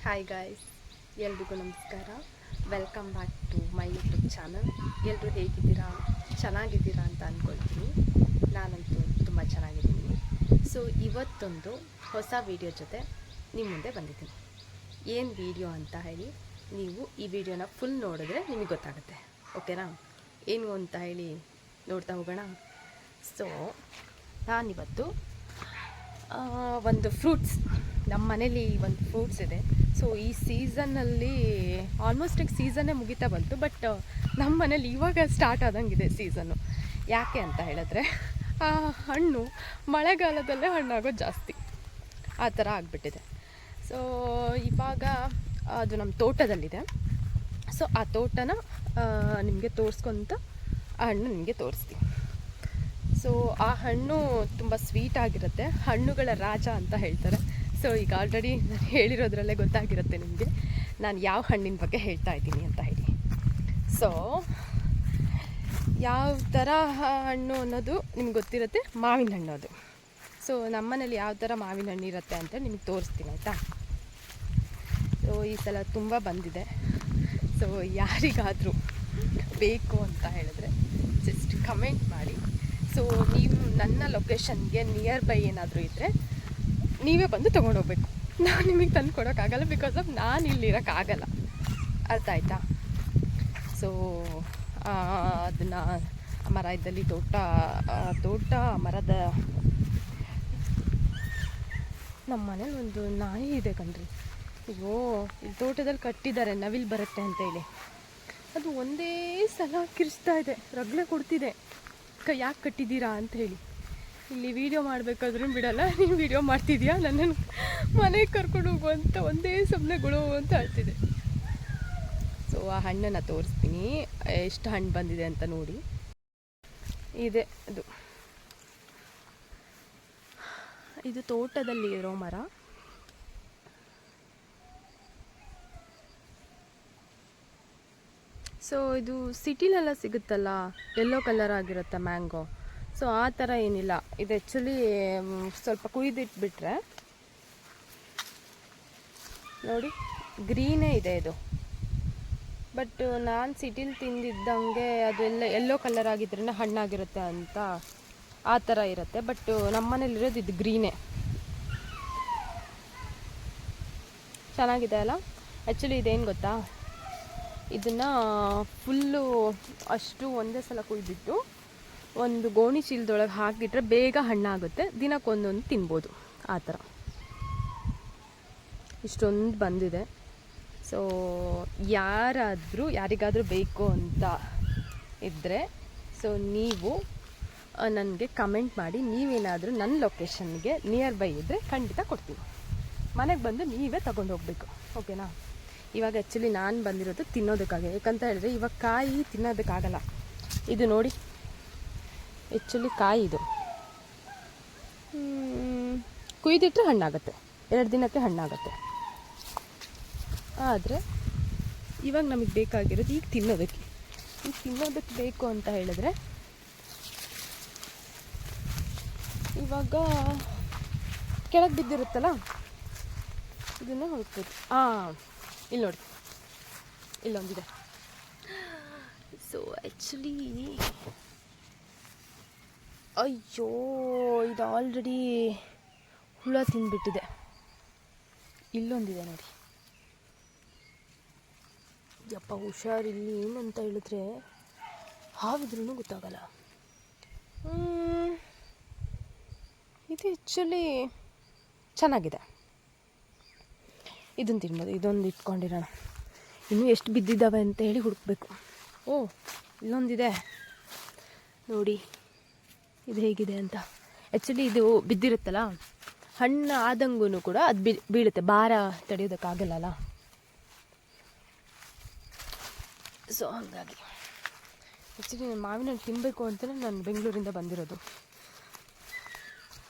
Hi guys, ಎಲ್ರಿಗೂ ನಮಸ್ಕಾರ. Welcome back to my YouTube channel. ಎಲ್ಲರೂ ಹೇಗಿದ್ದೀರಾ? ಚೆನ್ನಾಗಿದ್ದೀರಾ ಅಂತ ಅಂದ್ಕೊಳ್ತೀನಿ. ನಾನಂತೂ ತುಂಬ ಚೆನ್ನಾಗಿದ್ದೀನಿ. ಸೊ ಇವತ್ತೊಂದು ಹೊಸ ವಿಡಿಯೋ ಜೊತೆ ನಿಮ್ಮ ಮುಂದೆ ಬಂದಿದ್ದೀನಿ. ಏನು ವಿಡಿಯೋ ಅಂತ ಹೇಳಿ ನೀವು ಈ ವಿಡಿಯೋನ ಫುಲ್ ನೋಡಿದ್ರೆ ನಿಮಗೆ ಗೊತ್ತಾಗುತ್ತೆ. ಓಕೆನಾ? ಏನು ಅಂತ ಹೇಳಿ ನೋಡ್ತಾ ಹೋಗೋಣ. ಸೊ ನಾನಿವತ್ತು ಒಂದು ಫ್ರೂಟ್ಸ್, ನಮ್ಮ ಮನೇಲಿ ಒಂದು ಫ್ರೂಟ್ಸ್ ಇದೆ. ಸೊ ಈ ಸೀಸನ್ನಲ್ಲಿ ಆಲ್ಮೋಸ್ಟ್ ಈಗ ಸೀಸನ್ನೇ ಮುಗಿತಾ ಬಂತು, ಬಟ್ ನಮ್ಮ ಮನೇಲಿ ಇವಾಗ ಸ್ಟಾರ್ಟ್ ಆದಂಗಿದೆ ಸೀಸನ್ನು. ಯಾಕೆ ಅಂತ ಹೇಳಿದ್ರೆ ಆ ಹಣ್ಣು ಮಳೆಗಾಲದಲ್ಲೇ ಹಣ್ಣಾಗೋದು ಜಾಸ್ತಿ, ಆ ಥರ ಆಗಿಬಿಟ್ಟಿದೆ. ಸೊ ಇವಾಗ ಅದು ನಮ್ಮ ತೋಟದಲ್ಲಿದೆ. ಸೊ ಆ ತೋಟನ ನಿಮಗೆ ತೋರಿಸ್ಕೊಂತ ಆ ಹಣ್ಣು ನಿಮಗೆ ತೋರಿಸ್ತೀನಿ. ಸೊ ಆ ಹಣ್ಣು ತುಂಬ ಸ್ವೀಟ್ ಆಗಿರುತ್ತೆ, ಹಣ್ಣುಗಳ ರಾಜ ಅಂತ ಹೇಳ್ತಾರೆ. ಸೊ ಈಗ ಆಲ್ರೆಡಿ ನಾನು ಹೇಳಿರೋದ್ರಲ್ಲೇ ಗೊತ್ತಾಗಿರುತ್ತೆ ನಿಮಗೆ ನಾನು ಯಾವ ಹಣ್ಣಿನ ಬಗ್ಗೆ ಹೇಳ್ತಾ ಇದ್ದೀನಿ ಅಂತ ಹೇಳಿ. ಸೊ ಯಾವ ಥರ ಹಣ್ಣು ಅನ್ನೋದು ನಿಮ್ಗೆ ಗೊತ್ತಿರುತ್ತೆ, ಮಾವಿನ ಹಣ್ಣು ಅದು. ಸೊ ನಮ್ಮನೇಲಿ ಯಾವ ಥರ ಮಾವಿನ ಹಣ್ಣು ಇರುತ್ತೆ ಅಂತ ನಿಮಗೆ ತೋರಿಸ್ತೀನಿ, ಆಯಿತಾ? ಸೊ ಈ ಸಲ ತುಂಬ ಬಂದಿದೆ. ಸೊ ಯಾರಿಗಾದರೂ ಬೇಕು ಅಂತ ಹೇಳಿದ್ರೆ ಜಸ್ಟ್ ಕಮೆಂಟ್ ಮಾಡಿ. ಸೊ ನೀವು ನನ್ನ ಲೊಕೇಶನ್ಗೆ ನಿಯರ್ ಬೈ ಏನಾದರೂ ಇದ್ದರೆ ನೀವೇ ಬಂದು ತೊಗೊಂಡೋಗ್ಬೇಕು. ನಾನು ನಿಮಗೆ ತಂದು ಕೊಡೋಕ್ಕಾಗಲ್ಲ, ಬಿಕಾಸ್ ಆಫ್ ನಾನು ಇಲ್ಲಿರೋಕ್ಕಾಗಲ್ಲ. ಅರ್ಥ ಆಯ್ತಾ? ಸೊ ಅದನ್ನು ಮರ ಇದ್ದಲ್ಲಿ ತೋಟ ಮರದ ನಮ್ಮ ಮನೇಲಿ ಒಂದು ನಾಯಿ ಇದೆ ಕಣ್ರಿ. ಅಯ್ಯೋ, ಇಲ್ಲಿ ತೋಟದಲ್ಲಿ ಕಟ್ಟಿದ್ದಾರೆ, ನವಿಲು ಬರುತ್ತೆ ಅಂತೇಳಿ. ಅದು ಒಂದೇ ಸಲ ಕಿರಿಸ್ತಾ ಇದೆ, ರಗಳೆ ಕೊಡ್ತಿದೆ. ಯಾಕೆ ಕಟ್ಟಿದ್ದೀರಾ ಅಂತ ಹೇಳಿ. ಇಲ್ಲಿ ವೀಡಿಯೋ ಮಾಡಬೇಕಾದ್ರೂ ಬಿಡಲ್ಲ, ನೀನು ವೀಡಿಯೋ ಮಾಡ್ತಿದ್ಯಾ, ನನ್ನನ್ನು ಮನೆಗೆ ಕರ್ಕೊಂಡು ಹೋಗು ಅಂತ ಒಂದೇ ಸುಮ್ಮನೆ ಗುಳು ಅಂತ ಹೇಳ್ತಿದೆ. ಸೊ ಆ ಹಣ್ಣನ್ನು ತೋರಿಸ್ತೀನಿ, ಎಷ್ಟು ಹಣ್ಣು ಬಂದಿದೆ ಅಂತ ನೋಡಿ. ಇದೆ ಇದು ತೋಟದಲ್ಲಿ ಇರೋ ಮರ. ಸೊ ಇದು ಸಿಟಿಲೆಲ್ಲ ಸಿಗುತ್ತಲ್ಲ, ಯೆಲ್ಲೋ ಕಲರ್ ಆಗಿರುತ್ತೆ ಮ್ಯಾಂಗೋ. ಸೊ ಆ ಥರ ಏನಿಲ್ಲ, ಇದು ಆ್ಯಕ್ಚುಲಿ ಸ್ವಲ್ಪ ಕುಯ್ದಿಟ್ಬಿಟ್ರೆ ನೋಡಿ ಗ್ರೀನೇ ಇದೆ ಇದು. ಬಟ್ ನಾನು ಸಿಟಿಲಿ ತಿಂದಿದ್ದಂಗೆ ಅದೆಲ್ಲ ಯೆಲ್ಲೋ ಕಲರ್ ಆಗಿದ್ರೇ ಹಣ್ಣಾಗಿರುತ್ತೆ ಅಂತ ಆ ಥರ ಇರುತ್ತೆ. ಬಟ್ ನಮ್ಮನೇಲಿರೋದು ಇದು ಗ್ರೀನೇ. ಚೆನ್ನಾಗಿದೆ ಅಲ್ಲ? ಆ್ಯಕ್ಚುಲಿ ಇದೇನು ಗೊತ್ತಾ, ಇದನ್ನು ಫುಲ್ಲು ಅಷ್ಟು ಒಂದೇ ಸಲ ಕುಯ್ದಿಟ್ಟು ಒಂದು ಗೋಣಿ ಚೀಲದೊಳಗೆ ಹಾಕಿಟ್ರೆ ಬೇಗ ಹಣ್ಣಾಗುತ್ತೆ, ದಿನಕ್ಕೊಂದೊಂದು ತಿನ್ಬೋದು ಆ ಥರ. ಇಷ್ಟೊಂದು ಬಂದಿದೆ. ಸೊ ಯಾರಿಗಾದರೂ ಬೇಕು ಅಂತ ಇದ್ದರೆ ಸೊ ನೀವು ನನಗೆ ಕಮೆಂಟ್ ಮಾಡಿ. ನೀವೇನಾದರೂ ನನ್ನ ಲೊಕೇಶನ್ಗೆ ನಿಯರ್ ಬೈ ಇದ್ದರೆ ಖಂಡಿತ ಕೊಡ್ತೀನಿ. ಮನೆಗೆ ಬಂದು ನೀವೇ ತಗೊಂಡು ಹೋಗಬೇಕು, ಓಕೆನಾ? ಇವಾಗ ಆ್ಯಕ್ಚುಲಿ ನಾನು ಬಂದಿರೋದು ತಿನ್ನೋದಕ್ಕಾಗಿ. ಯಾಕಂತ ಹೇಳಿದ್ರೆ ಇವಾಗ ಕಾಯಿ ತಿನ್ನೋದಕ್ಕಾಗಲ್ಲ. ಇದು ನೋಡಿ, ಆ್ಯಕ್ಚುಲಿ ಕಾಯಿ ಇದು ಕುಯ್ದಿಟ್ಟರೆ ಹಣ್ಣಾಗುತ್ತೆ, 2 ದಿನಕ್ಕೆ ಹಣ್ಣಾಗುತ್ತೆ. ಆದರೆ ಇವಾಗ ನಮಗೆ ಬೇಕಾಗಿರೋದು ಈಗ ತಿನ್ನೋದಕ್ಕೆ ಬೇಕು ಅಂತ ಹೇಳಿದ್ರೆ ಇವಾಗ ಕೆಳಗೆ ಬಿದ್ದಿರುತ್ತಲ್ಲ, ಇದನ್ನು ಹೋಗ್ಬೋದು. ಇಲ್ಲಿ ನೋಡಿ, ಇಲ್ಲೊಂದಿದೆ. ಸೊ ಆ್ಯಕ್ಚುಲಿ ಅಯ್ಯೋ, ಇದು ಆಲ್ರೆಡಿ ಹುಳ ತಿಂದ್ಬಿಟ್ಟಿದೆ. ಇಲ್ಲೊಂದಿದೆ ನೋಡಿ. ಯಪ್ಪ, ಹುಷಾರಿಲ್ಲಿ. ಏನಂತ ಹೇಳಿದ್ರೆ ಹಾವಿದ್ರೂ ಗೊತ್ತಾಗಲ್ಲ. ಇದು ಆ್ಯಕ್ಚುಲಿ ಚೆನ್ನಾಗಿದೆ, ಇದನ್ನು ತಿನ್ಬೋದು. ಇದೊಂದು ಇಟ್ಕೊಂಡಿರೋಣ. ಇನ್ನೂ ಎಷ್ಟು ಬಿದ್ದಿದ್ದಾವೆ ಅಂತ ಹೇಳಿ ಹುಡುಕಬೇಕು. ಇಲ್ಲೊಂದಿದೆ ನೋಡಿ, ಇದು ಹೇಗಿದೆ ಅಂತ. ಆ್ಯಕ್ಚುಲಿ ಇದು ಬಿದ್ದಿರುತ್ತಲ್ಲ, ಹಣ್ಣು ಆದಂಗೂ ಕೂಡ ಅದು ಬೀಳುತ್ತೆ, ಭಾರ ತಡೆಯೋದಕ್ಕಾಗಲ್ಲ. ಸೊ ಹಾಗಾಗಿ ಆ್ಯಕ್ಚುಲಿ ನಾನು ಮಾವಿನ ಹಣ್ಣು ತಿನ್ನಬೇಕು ಅಂತಲೇ ನಾನು ಬೆಂಗಳೂರಿಂದ ಬಂದಿರೋದು.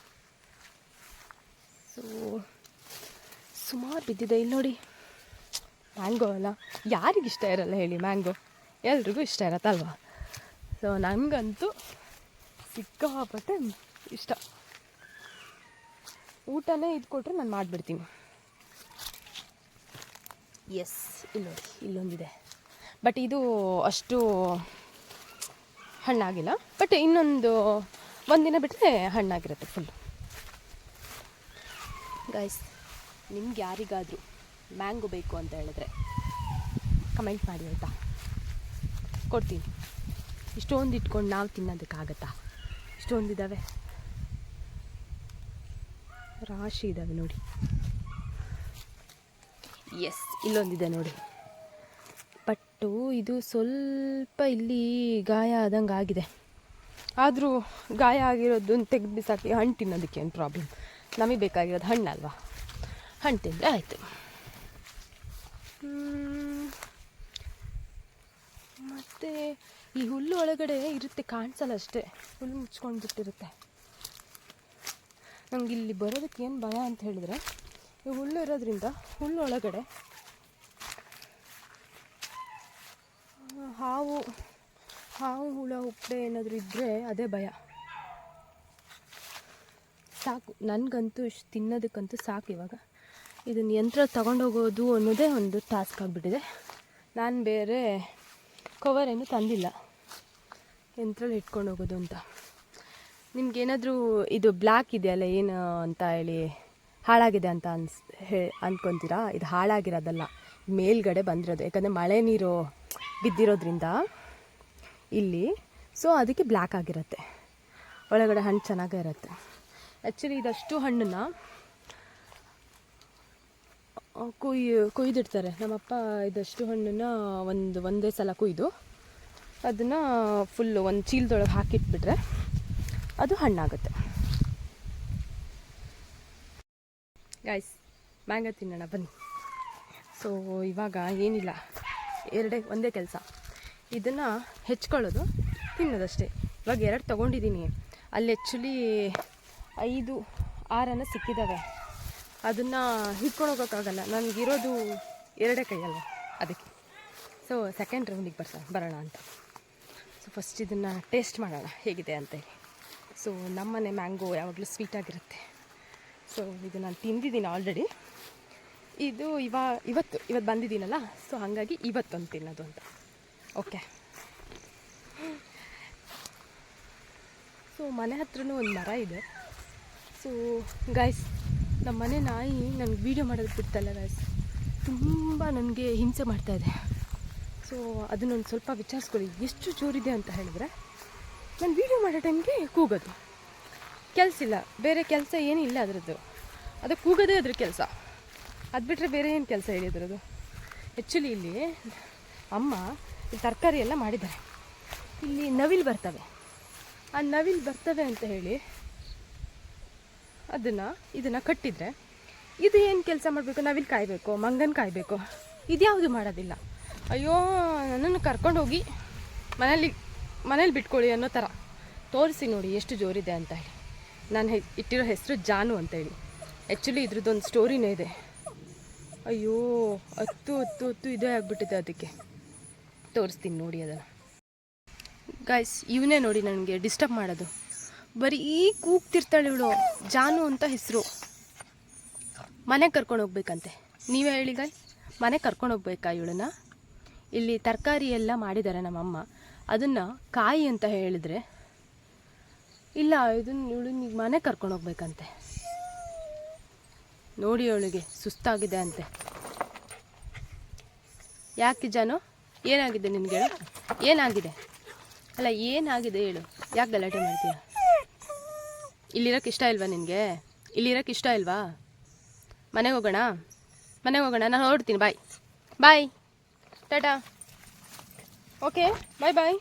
ಸೊ ಸುಮಾರು ಬಿದ್ದಿದೆ. ಇಲ್ಲಿ ನೋಡಿ, ಮ್ಯಾಂಗೋ ಅಲ್ಲ, ಯಾರಿಗಿಷ್ಟ ಇರಲ್ಲ ಹೇಳಿ? ಮ್ಯಾಂಗೋ ಎಲ್ರಿಗೂ ಇಷ್ಟ ಇರತ್ತಲ್ವ? ಸೊ ನನಗಂತೂ ಸಿಕ್ಕಾಪಟ್ಟೆ ಇಷ್ಟ. ಊಟನೇ ಇದು ಕೊಟ್ಟರೆ ನಾನು ಮಾಡಿಬಿಡ್ತೀನಿ. ಎಸ್, ಇಲ್ಲಿ ನೋಡಿ, ಇಲ್ಲೊಂದಿದೆ. ಬಟ್ ಇದು ಅಷ್ಟು ಹಣ್ಣಾಗಿಲ್ಲ. ಬಟ್ ಇನ್ನೊಂದು ಒಂದಿನ ಬಿಟ್ಟರೆ ಹಣ್ಣಾಗಿರುತ್ತೆ ಫುಲ್ಲು. ಗೈಸ್, ನಿಮ್ಗೆ ಯಾರಿಗಾದರೂ ಮ್ಯಾಂಗೋ ಬೇಕು ಅಂತ ಹೇಳಿದ್ರೆ ಕಮೆಂಟ್ ಮಾಡಿ ಆಯಿತಾ, ಕೊಡ್ತೀನಿ. ಇಷ್ಟೊಂದು ಇಟ್ಕೊಂಡು ನಾವು ತಿನ್ನೋದಕ್ಕಾಗತ್ತಾ? ಇಷ್ಟೊಂದಿದ್ದಾವೆ, ರಾಶಿ ಇದ್ದಾವೆ ನೋಡಿ. ಎಸ್, ಇಲ್ಲೊಂದಿದೆ ನೋಡಿ. ಬಟ್ಟು ಇದು ಸ್ವಲ್ಪ ಇಲ್ಲಿ ಗಾಯ ಆದಂಗೆ ಆಗಿದೆ. ಆದರೂ ಗಾಯ ಆಗಿರೋದನ್ನು ತೆಗೆದು ಬಿಸಾಕಿ ಹಣ್ಣು ತಿನ್ನೋದಕ್ಕೆ ಏನು ಪ್ರಾಬ್ಲಮ್? ನಮಗೆ ಬೇಕಾಗಿರೋದು ಹಣ್ಣಲ್ವಾ? ಹಣ್ಣು ತಿಂದರೆ ಆಯಿತು. ಮತ್ತು ಈ ಹುಲ್ಲು ಒಳಗಡೆ ಇರುತ್ತೆ, ಕಾಣಿಸಲ್ಲ ಅಷ್ಟೇ, ಹುಲ್ಲು ಮುಚ್ಕೊಂಡು ಬಿಟ್ಟಿರುತ್ತೆ. ನಂಗೆ ಇಲ್ಲಿ ಬರೋದಕ್ಕೆ ಏನು ಭಯ ಅಂತ ಹೇಳಿದ್ರೆ, ಈ ಹುಲ್ಲು ಇರೋದ್ರಿಂದ ಹುಲ್ಲು ಒಳಗಡೆ ಹಾವು ಹುಳ ಉಪ್ಪೆ ಏನಾದರೂ ಇದ್ದರೆ ಅದೇ ಭಯ. ಸಾಕು, ನನಗಂತೂ ಇಷ್ಟು ತಿನ್ನೋದಕ್ಕಂತೂ ಸಾಕು. ಇವಾಗ ಇದನ್ನು ಯಂತ್ರ ತಗೊಂಡೋಗೋದು ಅನ್ನೋದೇ ಒಂದು ಟಾಸ್ಕ್ ಆಗಿಬಿಟ್ಟಿದೆ. ನಾನು ಬೇರೆ ಕವರ್ ಏನು ತಂದಿಲ್ಲ ಯಂತ್ರಲ್ಲಿ ಇಟ್ಕೊಂಡು ಹೋಗೋದು ಅಂತ. ನಿಮ್ಗೇನಾದರೂ ಇದು ಬ್ಲ್ಯಾಕ್ ಇದೆಯಲ್ಲ ಏನು ಅಂತ ಹೇಳಿ ಹಾಳಾಗಿದೆ ಅಂತ ಅಂದ್ಕೊತೀರಾ? ಇದು ಹಾಳಾಗಿರೋದಲ್ಲ, ಮೇಲ್ಗಡೆ ಬಂದಿರೋದು. ಯಾಕಂದರೆ ಮಳೆ ನೀರು ಬಿದ್ದಿರೋದ್ರಿಂದ ಇಲ್ಲಿ, ಸೊ ಅದಕ್ಕೆ ಬ್ಲ್ಯಾಕ್ ಆಗಿರುತ್ತೆ. ಒಳಗಡೆ ಹಣ್ಣು ಚೆನ್ನಾಗೇ ಇರುತ್ತೆ. ಆ್ಯಕ್ಚುಲಿ ಇದಷ್ಟು ಹಣ್ಣನ್ನು ಕೊಯ್ದಿಡ್ತಾರೆ ನಮ್ಮಪ್ಪ. ಇದಷ್ಟು ಹಣ್ಣನ್ನು ಒಂದೇ ಸಲ ಕೊಯ್ದು ಅದನ್ನು ಫುಲ್ಲು ಒಂದು ಚೀಲದೊಳಗೆ ಹಾಕಿಟ್ಬಿಟ್ರೆ ಅದು ಹಣ್ಣಾಗುತ್ತೆ. ಗೈಸ್, ಮ್ಯಾಂಗೋ ತಿನ್ನೋಣ ಬನ್ನಿ. ಸೊ ಇವಾಗ ಏನಿಲ್ಲ, ಒಂದೇ ಕೆಲಸ, ಇದನ್ನು ಹೆಚ್ಕೊಳ್ಳೋದು, ತಿನ್ನೋದಷ್ಟೇ. ಇವಾಗ 2 ತೊಗೊಂಡಿದ್ದೀನಿ. ಅಲ್ಲಿ ಆ್ಯಕ್ಚುಲಿ 5-6 ಸಿಕ್ಕಿದ್ದಾವೆ. ಅದನ್ನು ಹಿಡ್ಕೊಂಡು ಹೋಗೋಕ್ಕಾಗಲ್ಲ, ನನಗಿರೋದು 2 ಕೈಯಲ್ವ, ಅದಕ್ಕೆ. ಸೊ ಸೆಕೆಂಡ್ ರೌಂಡಿಗೆ ಬರೋಣ ಅಂತ. ಸೊ ಫಸ್ಟ್ ಇದನ್ನು ಟೇಸ್ಟ್ ಮಾಡೋಣ ಹೇಗಿದೆ ಅಂತೇಳಿ. ಸೊ ನಮ್ಮನೆ ಮ್ಯಾಂಗೋ ಯಾವಾಗಲೂ ಸ್ವೀಟಾಗಿರುತ್ತೆ. ಸೊ ಇದು ನಾನು ತಿಂದಿದ್ದೀನಿ ಆಲ್ರೆಡಿ. ಇದು ಇವತ್ತು ಬಂದಿದ್ದೀನಲ್ಲ, ಸೊ ಹಾಗಾಗಿ ಇವತ್ತೊಂದು ತಿನ್ನೋದು ಅಂತ. ಓಕೆ. ಸೊ ಮನೆ ಹತ್ರನೂ ಒಂದು ಮರ ಇದೆ. ಸೊ ಗೈಸ್, ನಮ್ಮ ಮನೆ ನಾಯಿ ನನಗೆ ವೀಡಿಯೋ ಮಾಡೋದಕ್ಕೆ ಬಿಡ್ತಲ್ಲ ಗೈಸ್, ತುಂಬ ನನಗೆ ಹಿಂಸೆ ಮಾಡ್ತಾಯಿದೆ. ಸೊ ಅದನ್ನೊಂದು ಸ್ವಲ್ಪ ವಿಚಾರಿಸ್ಕೊಳ್ಳಿ, ಎಷ್ಟು ಜೋರಿದೆ ಅಂತ ಹೇಳಿದ್ರೆ. ನಾನು ವೀಡಿಯೋ ಮಾಡೋ ಟೈಮ್ಗೆ ಕೂಗೋದು, ಕೆಲಸ ಇಲ್ಲ, ಬೇರೆ ಕೆಲಸ ಏನಿಲ್ಲ ಅದರದ್ದು. ಅದು ಕೂಗೋದೇ ಅದ್ರ ಕೆಲಸ, ಅದು ಬಿಟ್ಟರೆ ಬೇರೆ ಏನು ಕೆಲಸ ಹೇಳಿದ್ರದು. ಆ್ಯಕ್ಚುಲಿ ಇಲ್ಲಿ ಅಮ್ಮ ತರಕಾರಿ ಎಲ್ಲ ಮಾಡಿದ್ದಾರೆ. ಇಲ್ಲಿ ನವಿಲು ಬರ್ತವೆ. ಆ ನವಿಲು ಬರ್ತವೆ ಅಂತ ಹೇಳಿ ಇದನ್ನು ಕಟ್ಟಿದರೆ ಇದು ಏನು ಕೆಲಸ ಮಾಡಬೇಕು? ನವಿಲು ಕಾಯಬೇಕು, ಮಂಗನ ಕಾಯಬೇಕು, ಇದ್ಯಾವುದು ಮಾಡೋದಿಲ್ಲ. ಅಯ್ಯೋ, ನನ್ನನ್ನು ಕರ್ಕೊಂಡೋಗಿ ಮನೇಲಿ ಬಿಟ್ಕೊಳ್ಳಿ ಅನ್ನೋ ಥರ ತೋರಿಸಿ ನೋಡಿ ಎಷ್ಟು ಜೋರಿದೆ ಅಂತ ಹೇಳಿ. ನಾನು ಇಟ್ಟಿರೋ ಹೆಸರು ಜಾನು ಅಂತೇಳಿ. ಆ್ಯಕ್ಚುಲಿ ಇದ್ರದ್ದೊಂದು ಸ್ಟೋರಿನೇ ಇದೆ. ಅಯ್ಯೋ, ಹತ್ತು ಇದೇ ಆಗಿಬಿಟ್ಟಿದೆ. ಅದಕ್ಕೆ ತೋರಿಸ್ತೀನಿ ನೋಡಿ ಅದನ್ನು. ಗೈಸ್, ಇವನೇ ನೋಡಿ ನನಗೆ ಡಿಸ್ಟರ್ಬ್ ಮಾಡೋದು. ಬರೀ ಕೂಗ್ತಿರ್ತಾಳೆ ಇವಳು. ಜಾನು ಅಂತ ಹೆಸರು. ಮನೆಗೆ ಕರ್ಕೊಂಡು ಹೋಗ್ಬೇಕಂತೆ. ನೀವೇ ಹೇಳಿ ಗಾಯ್, ಮನೆಗೆ ಕರ್ಕೊಂಡು ಹೋಗ್ಬೇಕಾ ಇವಳನ್ನ? ಇಲ್ಲಿ ತರಕಾರಿ ಎಲ್ಲ ಮಾಡಿದ್ದಾರೆ ನಮ್ಮಮ್ಮ. ಅದನ್ನು ಕಾಯಿ ಅಂತ ಹೇಳಿದ್ರೆ ಇಲ್ಲ, ಇವಳನ್ನ ಮನೆಗೆ ಕರ್ಕೊಂಡು ಹೋಗ್ಬೇಕಂತೆ. ನೋಡಿ, ಅವಳಿಗೆ ಸುಸ್ತಾಗಿದೆ ಅಂತೆ. ಯಾಕೆ ಜಾನು, ಏನಾಗಿದೆ ನಿನಗೆ? ಏನಾಗಿದೆ? ಅಲ್ಲ, ಏನಾಗಿದೆ ಹೇಳು, ಯಾಕೆ ಗಲಾಟೆ ಮಾಡ್ತೀಯ? ಇಲ್ಲಿರೋಕ್ಕೆ ಇಷ್ಟ ಇಲ್ವಾ ನಿನಗೆ? ಇಲ್ಲಿರೋಕ್ಕೆ ಇಷ್ಟ ಇಲ್ವಾ? ಮನೆಗೆ ಹೋಗೋಣ, ನಾನು ಹೊರಡ್ತೀನಿ. ಬಾಯ್, ಟಾಟಾ. ಓಕೆ, ಬಾಯ್.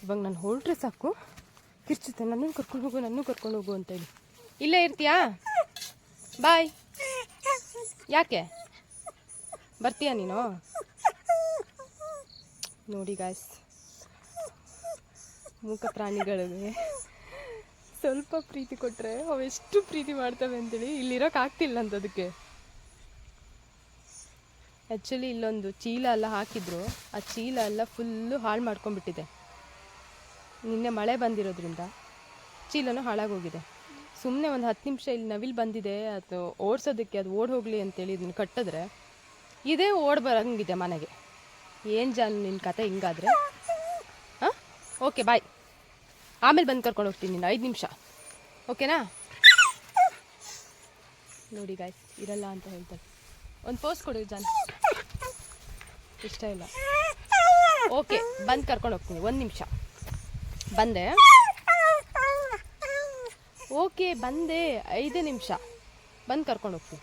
ಇವಾಗ ನಾನು ಹೊರಟ್ರೆ ಸಾಕು, ಕಿರ್ಚುತ್ತೆ. ನನ್ನನ್ನು ಕರ್ಕೊಂಡು ಹೋಗು ಅಂತೇಳಿ. ಇಲ್ಲೇ ಇರ್ತೀಯಾ? ಬಾಯ್. ಯಾಕೆ ಬರ್ತೀಯಾ ನೀನು? ನೋಡಿ ಗಾಯ್ಸ್, ಮೂಕ ಪ್ರಾಣಿಗಳಿಗೆ ಸ್ವಲ್ಪ ಪ್ರೀತಿ ಕೊಟ್ಟರೆ ಅವೆಷ್ಟು ಪ್ರೀತಿ ಮಾಡ್ತವೆ ಅಂತೇಳಿ ಇಲ್ಲಿರೋಕೆ ಆಗ್ತಿಲ್ಲ ಅಂತ. ಅದಕ್ಕೆ ಆ್ಯಕ್ಚುಲಿ ಇಲ್ಲೊಂದು ಚೀಲ ಎಲ್ಲ ಹಾಕಿದ್ರು, ಆ ಚೀಲ ಎಲ್ಲ ಫುಲ್ಲು ಹಾಳು ಮಾಡ್ಕೊಂಡ್ಬಿಟ್ಟಿದೆ. ನಿನ್ನೆ ಮಳೆ ಬಂದಿರೋದ್ರಿಂದ ಚೀಲನೂ ಹಾಳಾಗೋಗಿದೆ. ಸುಮ್ಮನೆ ಒಂದು 10 ನಿಮಿಷ ಇಲ್ಲಿ ನವಿಲು ಬಂದಿದೆ, ಅದು ಓಡಿಸೋದಕ್ಕೆ, ಅದು ಓಡಿ ಹೋಗಲಿ ಅಂತೇಳಿ ಇದನ್ನು ಕಟ್ಟಿದ್ರೆ ಇದೇ ಓಡ್ ಬರೋಂಗಿದೆ ಮನೆಗೆ. ಏನು ಜಾನ್ ನಿನ್ನ ಕತೆ ಹಿಂಗಾದ್ರೆ? ಹಾಂ, ಓಕೆ ಬಾಯ್. ಆಮೇಲೆ ಬಂದು ಕರ್ಕೊಂಡು ಹೋಗ್ತೀನಿ ನಿನ್ನ 5 ನಿಮಿಷ, ಓಕೆನಾ? ನೋಡಿ ಗಾಯ್ಸ್, ಇರಲ್ಲ ಅಂತ ಹೇಳ್ತಾರೆ. ಒಂದು ಪೋಸ್ಟ್ ಕೊಡಿ ಜಾನ್, ಇಷ್ಟ ಇಲ್ಲ. ಓಕೆ, ಬಂದು ಕರ್ಕೊಂಡು ಹೋಗ್ತೀನಿ, 1 ನಿಮಿಷ. ಬಂದೆ. ಓಕೆ ಬಂದೆ, 5 ನಿಮಿಷ ಬಂದು ಕರ್ಕೊಂಡು ಹೋಗ್ತೀನಿ.